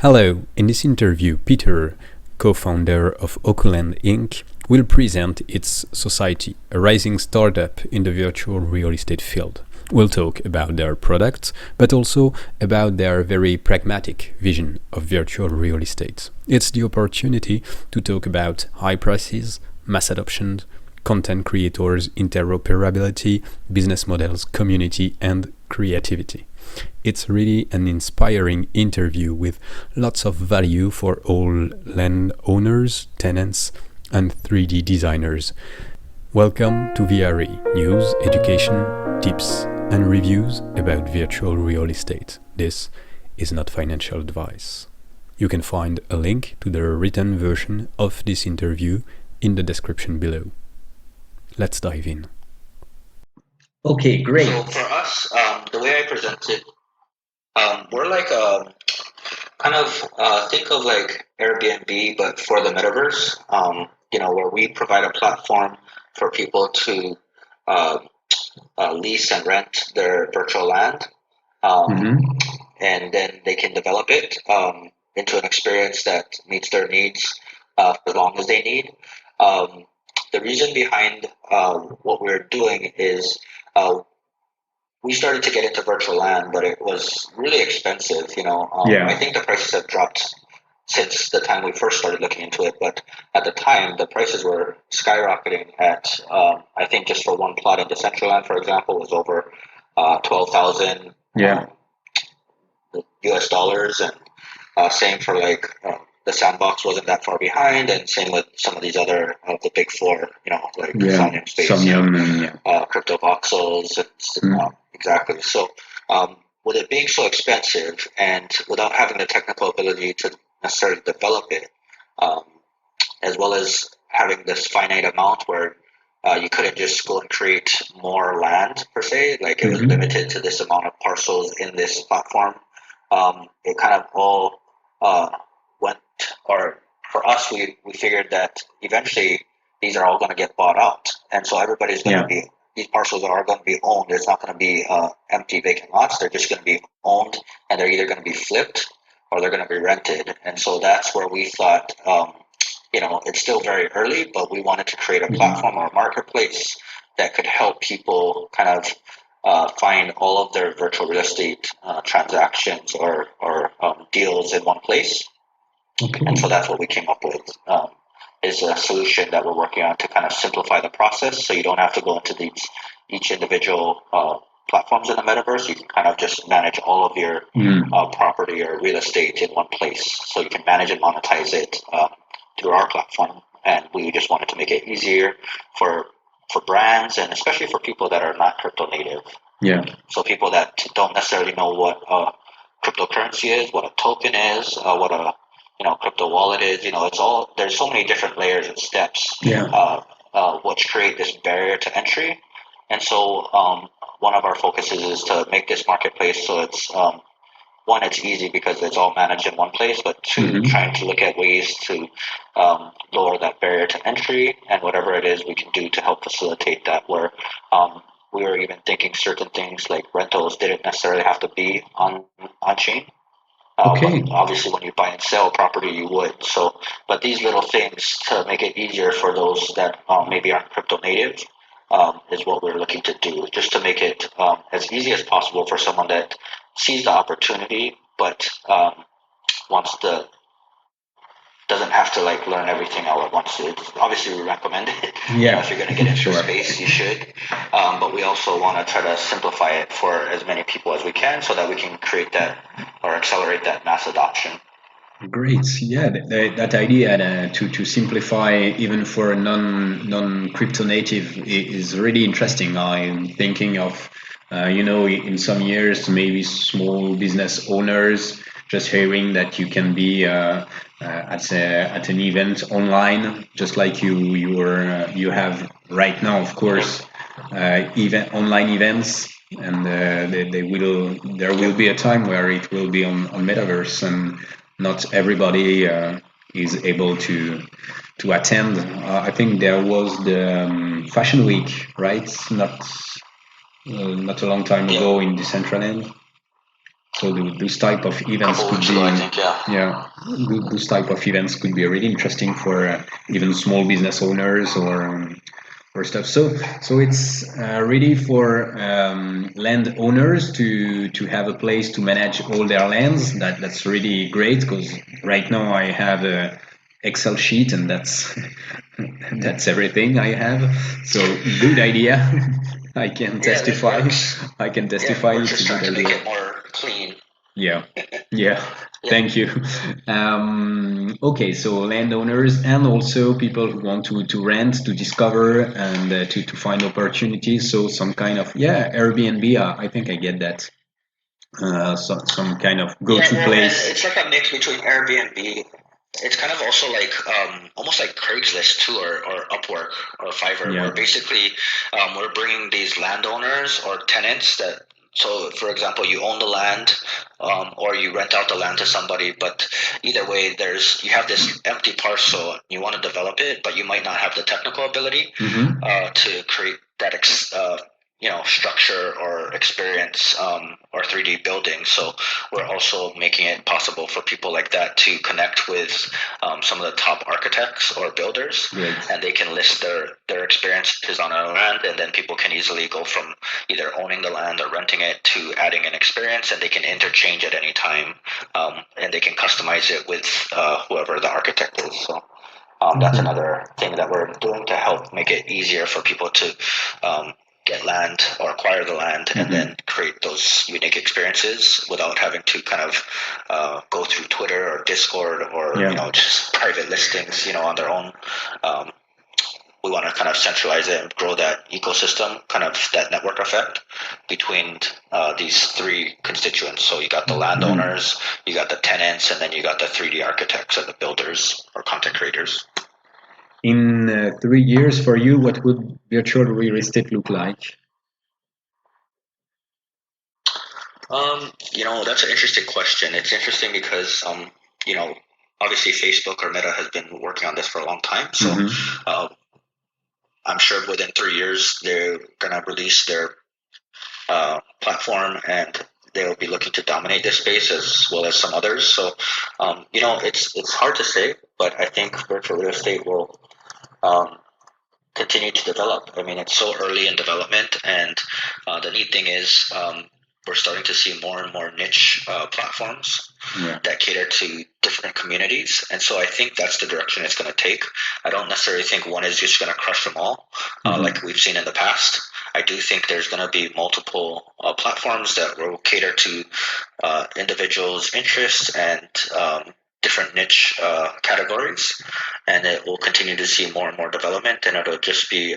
Hello, in this interview, Peter, co-founder of Occuland Inc., will present its Society, a rising startup in the virtual real estate field. We'll talk about their products, but also about their very pragmatic vision of virtual real estate. It's the opportunity to talk about high prices, mass adoption, content creators, interoperability, business models, community, and creativity. It's really an inspiring interview with lots of value for all landowners, tenants, and 3D designers. Welcome to VRE News, Education, Tips, and Reviews about virtual real estate. This is not financial advice. You can find a link to the written version of this interview in the description below. Let's dive in. Okay, great. So for us, the way I present it, we're like kind of think of like Airbnb, but for the metaverse. Where we provide a platform for people to uh, lease and rent their virtual land, um, and then they can develop it into an experience that meets their needs as long as they need. Um, the reason behind what we're doing is uh, we started to get into virtual land, but it was really expensive. I think the prices have dropped since the time we first started looking into it. But at the time, the prices were skyrocketing. I think just for one plot in Decentraland, for example, was over 12,000 US dollars, and same for the Sandbox wasn't that far behind, and same with some of these other of the big four, like Somnium Space, Crypto Voxels, and exactly. So with it being so expensive and without having the technical ability to necessarily develop it, um, as well as having this finite amount where you couldn't just go and create more land per se, like it was limited to this amount of parcels in this platform. It kind of all went, or for us, we figured that eventually these are all going to get bought out. And so everybody's going to be, these parcels are going to be owned. It's not going to be empty vacant lots. They're just going to be owned, and they're either going to be flipped or they're going to be rented. And so that's where we thought, it's still very early, but we wanted to create a platform or a marketplace that could help people kind of find all of their virtual real estate transactions or deals in one place. Okay. And so that's what we came up with, is a solution that we're working on to kind of simplify the process, so you don't have to go into each individual platforms in the metaverse. You can kind of just manage all of your property or real estate in one place, so you can manage and monetize it through our platform. And we just wanted to make it easier for brands, and especially for people that are not crypto native. Yeah. So people that don't necessarily know what cryptocurrency is, what a token is, what a crypto wallet is. There's so many different layers and steps, which create this barrier to entry. And so one of our focuses is to make this marketplace so it's one, it's easy because it's all managed in one place, but two, trying to look at ways to lower that barrier to entry, and whatever it is we can do to help facilitate that, where we were even thinking certain things like rentals didn't necessarily have to be on chain. Okay. But obviously, when you buy and sell property, you would. So, but these little things to make it easier for those that maybe aren't crypto native is what we're looking to do, just to make it as easy as possible for someone that sees the opportunity, but doesn't have to learn everything all at once. Obviously, we recommend it. If you're going to get into space, you should. But we also want to try to simplify it for as many people as we can, so that we can create that or accelerate that mass adoption. Great. Yeah, that idea to simplify even for a non crypto native is really interesting. I'm thinking of in some years maybe small business owners just hearing that you can be at an event online, just like you have right now, of course, online events, and there will be a time where it will be on metaverse, and not everybody is able to attend. I think there was the Fashion Week, right? Not a long time ago in Decentraland. So those type of events could be, I think, those type of events could be really interesting for even small business owners or stuff. So it's really for landowners to have a place to manage all their lands. That's really great because right now I have a Excel sheet and that's that's everything I have. So good idea. I can testify. I can testify we're it's just a good trying to make idea. it more clean. Yeah, yeah. Thank you. Okay, so landowners and also people who want to rent, to discover, and to find opportunities. So some kind of Airbnb. I think I get that. Some kind of go-to place. It's like a mix between Airbnb. It's kind of also like almost like Craigslist too, or Upwork or Fiverr, Yeah. where basically we're bringing these landowners or tenants that. So, for example, you own the land, or you rent out the land to somebody. But either way, you have this empty parcel. You want to develop it, but you might not have the technical ability to create that structure or experience, or 3D building. So we're also making it possible for people like that to connect with some of the top architects or builders, and they can list their experiences on our land, and then people can easily go from either owning the land or renting it to adding an experience, and they can interchange at any time, and they can customize it with whoever the architect is. So that's another thing that we're doing to help make it easier for people to get land or acquire the land and then create those unique experiences without having to kind of go through Twitter or Discord or just private listings on their own. We want to kind of centralize it and grow that ecosystem, kind of that network effect between these three constituents. So you got the landowners, you got the tenants, and then you got the 3D architects and the builders or content creators. In 3 years for you, what would virtual real estate look like? That's an interesting question. It's interesting because, obviously Facebook or Meta has been working on this for a long time. So I'm sure within 3 years they're going to release their platform, and they'll be looking to dominate this space as well as some others. So, it's hard to say, but I think virtual real estate will continue to develop. I mean, it's so early in development, and the neat thing is we're starting to see more and more niche platforms that cater to different communities. And so I think that's the direction it's going to take. I don't necessarily think one is just going to crush them all, like we've seen in the past. I do think there's going to be multiple platforms that will cater to individuals' interests and different niche categories, and it will continue to see more and more development, and it'll just be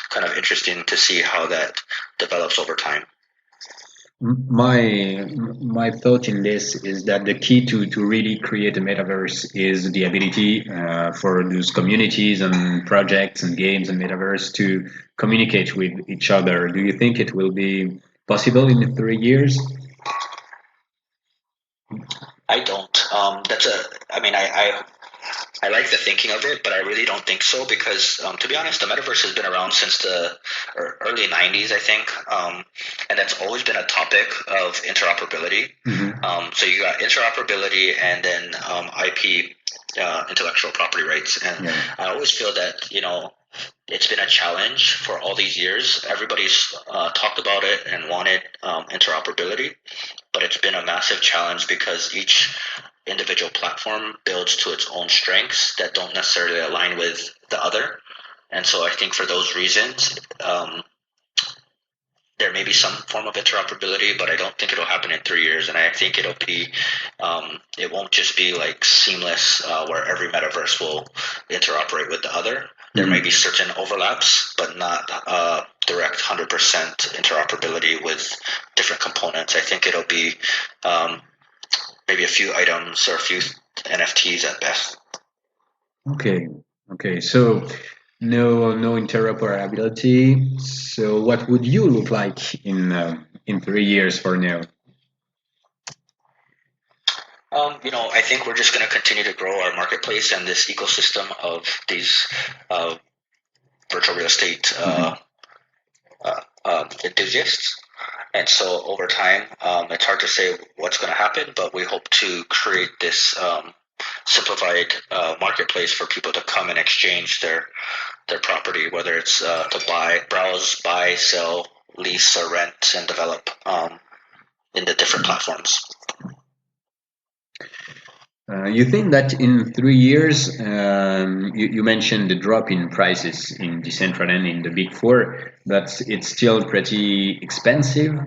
kind of interesting to see how that develops over time. My thought in this is that the key to really create a metaverse is the ability for those communities and projects and games and metaverse to communicate with each other. Do you think it will be possible in 3 years? I don't. I like the thinking of it, but I really don't think so because, to be honest, the metaverse has been around since the early 90s, I think, and that's always been a topic of interoperability. So you got interoperability and then IP, intellectual property rights, and I always feel that it's been a challenge for all these years. Everybody's talked about it and wanted interoperability, but it's been a massive challenge because each individual platform builds to its own strengths that don't necessarily align with the other. And so I think for those reasons, there may be some form of interoperability, but I don't think it'll happen in 3 years. And I think it'll be, it won't just be like seamless where every metaverse will interoperate with the other. There may be certain overlaps, but not direct 100% interoperability with different components. I think it'll be maybe a few items or a few NFTs at best. Okay. So no interoperability. So what would you look like in 3 years for now? I think we're just going to continue to grow our marketplace and this ecosystem of these virtual real estate enthusiasts. And so over time, it's hard to say what's going to happen, but we hope to create this simplified marketplace for people to come and exchange their property, whether it's to browse, buy, sell, lease, or rent, and develop in the different platforms. You think that in 3 years, you mentioned the drop in prices in Decentraland in the Big Four, but it's still pretty expensive.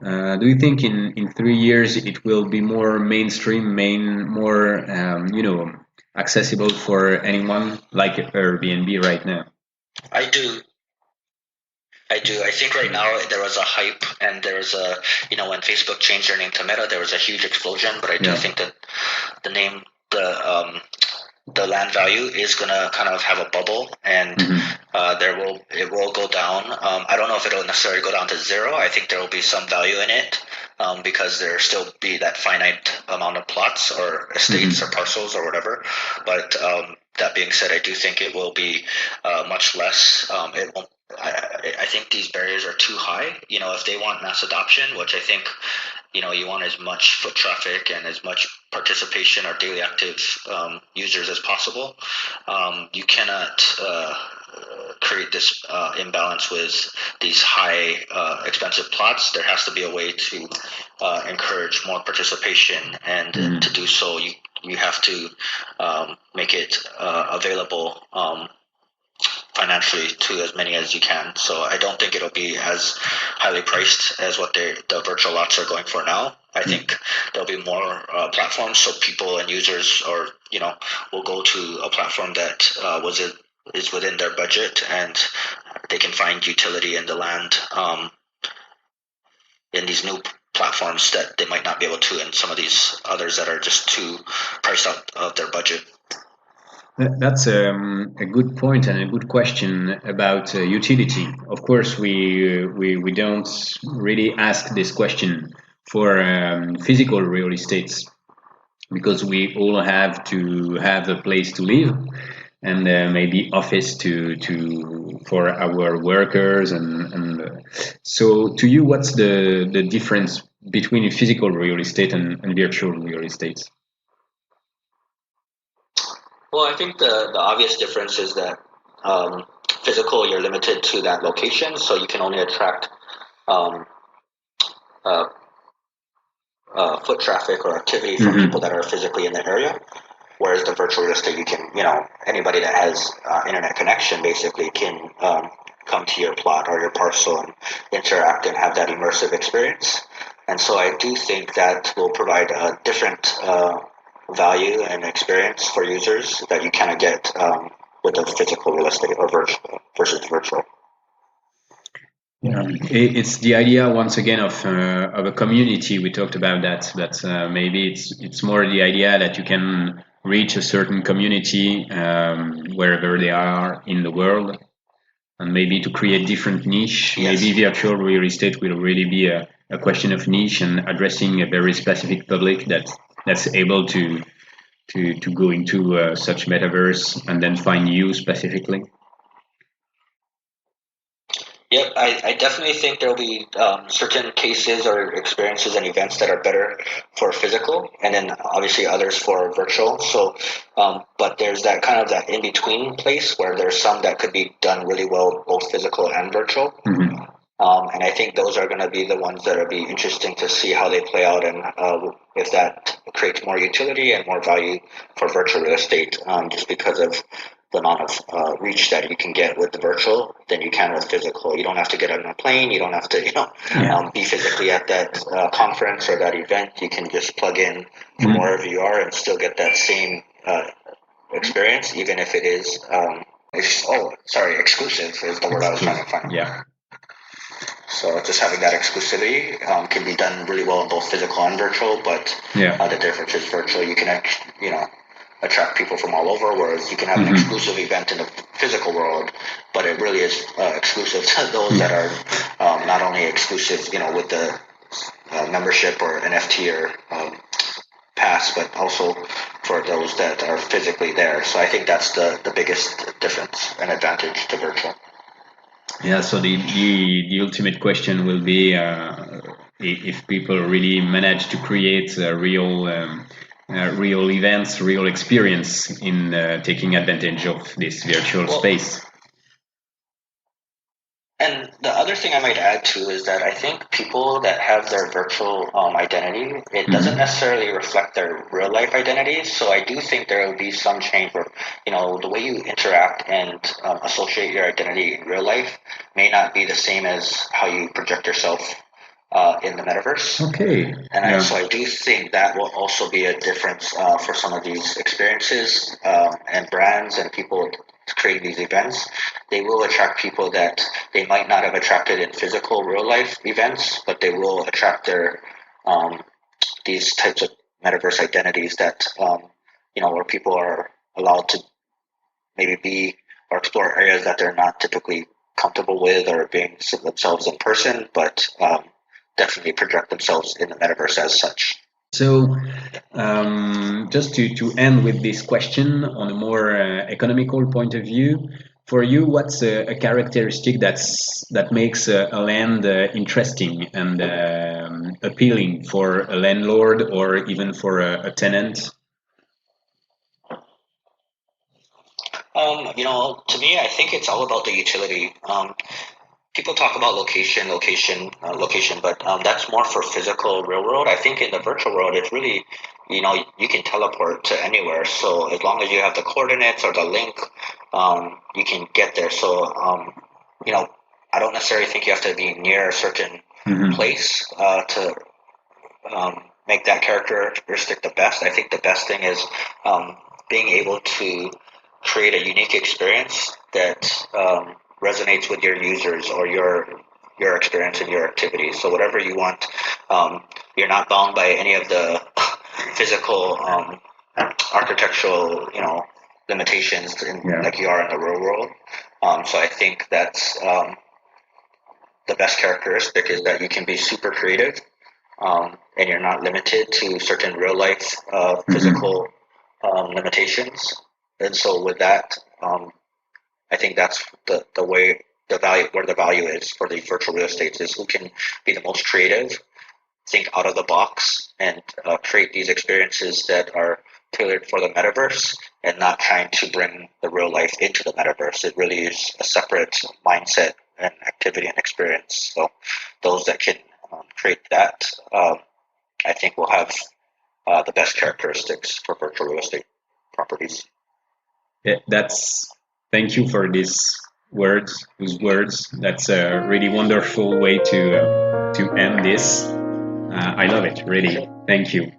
Do you think in 3 years it will be more mainstream, more accessible for anyone like Airbnb right now? I do. I think right now there was a hype, and there was when Facebook changed their name to Meta, there was a huge explosion. But I do think that the name, the land value is gonna kind of have a bubble, and it will go down. I don't know if it'll necessarily go down to zero. I think there will be some value in it, because there still be that finite amount of plots or estates or parcels or whatever. But that being said, I do think it will be much less. It won't. I think these barriers are too high. If they want mass adoption, which I think, you want as much foot traffic and as much participation or daily active users as possible. You cannot create this imbalance with these high expensive plots. There has to be a way to encourage more participation, and to do so, you have to make it available financially to as many as you can. So I don't think it'll be as highly priced as what the virtual lots are going for now. I think there'll be more platforms, so people and users will go to a platform that is within their budget, and they can find utility in the land in these new platforms that they might not be able to in some of these others that are just too priced out of their budget. That's a good point and a good question about utility. Of course, we don't really ask this question for physical real estates, because we all have to have a place to live, and maybe office to for our workers, and so to you, what's the difference between physical real estate and virtual real estate? Well, I think the obvious difference is that physical, you're limited to that location, so you can only attract um, uh, foot traffic or activity from people that are physically in the area. Whereas the virtual real estate, you can, anybody that has internet connection basically can come to your plot or your parcel and interact and have that immersive experience. And so I do think that will provide a different value and experience for users that you kind of get with the physical real estate or virtual versus virtual. Yeah, it's the idea once again of a community. We talked about that, but maybe it's more the idea that you can reach a certain community wherever they are in the world, and maybe to create different niche. Yes. Maybe virtual real estate will really be a question of niche and addressing a very specific public that's able to go into such metaverse and then find you specifically. Yep, I definitely think there'll be certain cases or experiences and events that are better for physical, and then obviously others for virtual. So, but there's that kind of that in between place where there's some that could be done really well, both physical and virtual. And I think those are going to be the ones that will be interesting to see how they play out, and if that creates more utility and more value for virtual real estate, just because of the amount of reach that you can get with the virtual than you can with physical. You don't have to get on a plane. You don't have to, be physically at that conference or that event. You can just plug in from wherever you are and still get that same experience, even if it is, exclusive is the word I was trying to find. Yeah. So just having that exclusivity can be done really well in both physical and virtual, but the difference is virtual, you can attract people from all over, whereas you can have an exclusive event in the physical world, but it really is exclusive to those that are not only exclusive, with the membership or NFT or pass, but also for those that are physically there. So I think that's the biggest difference and advantage to virtual. Yeah, so the ultimate question will be if people really manage to create real events, real experience in taking advantage of this virtual space. And the other thing I might add too is that I think people that have their virtual identity, it doesn't necessarily reflect their real life identity. So I do think there will be some change where, the way you interact and associate your identity in real life may not be the same as how you project yourself in the metaverse. Okay. And so I do think that will also be a difference for some of these experiences and brands and people creating these events. They will attract people that they might not have attracted in physical real life events, but they will attract their these types of metaverse identities that where people are allowed to maybe be or explore areas that they're not typically comfortable with or being themselves in person, but definitely project themselves in the metaverse as such. So, just to end with this question on a more economical point of view, for you, what's a characteristic that makes a land interesting and appealing for a landlord or even for a tenant? To me, I think it's all about the utility. People talk about location, but that's more for physical real world. I think in the virtual world, it's really, you can teleport to anywhere. So as long as you have the coordinates or the link, you can get there. So, I don't necessarily think you have to be near a certain place to make that characteristic the best. I think the best thing is being able to create a unique experience that resonates with your users or your experience and your activities. So whatever you want, you're not bound by any of the physical architectural, limitations like you are in the real world. So I think that's the best characteristic is that you can be super creative and you're not limited to certain real life physical limitations. And so with that, I think that's the way the value where the value is for the virtual real estate is who can be the most creative, think out of the box, and create these experiences that are tailored for the metaverse and not trying to bring the real life into the metaverse. It really is a separate mindset and activity and experience. So those that can create that, I think will have the best characteristics for virtual real estate properties. Yeah, thank you for those words. That's a really wonderful way to end this. I love it, really. Thank you.